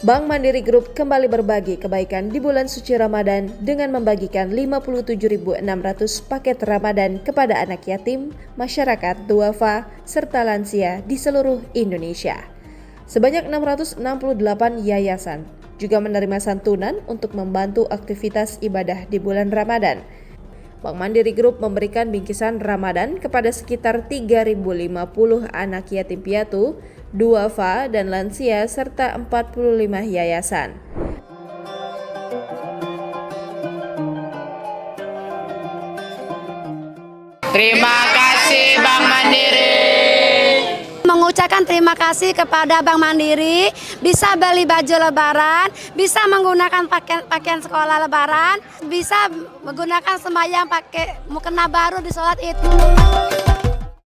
Bank Mandiri Group kembali berbagi kebaikan di bulan suci Ramadan dengan membagikan 57.600 paket Ramadan kepada anak yatim, masyarakat duafa, serta lansia di seluruh Indonesia. Sebanyak 668 yayasan juga menerima santunan untuk membantu aktivitas ibadah di bulan Ramadan. Bank Mandiri Group memberikan bingkisan Ramadan kepada sekitar 3.050 anak yatim piatu, duafa, dan lansia serta 45 yayasan. Terima kasih Bank Mandiri. Mengucapkan terima kasih kepada Bank Mandiri, bisa beli baju lebaran, bisa menggunakan pakaian sekolah lebaran, bisa menggunakan sembahyang pakai mukena baru di sholat Id.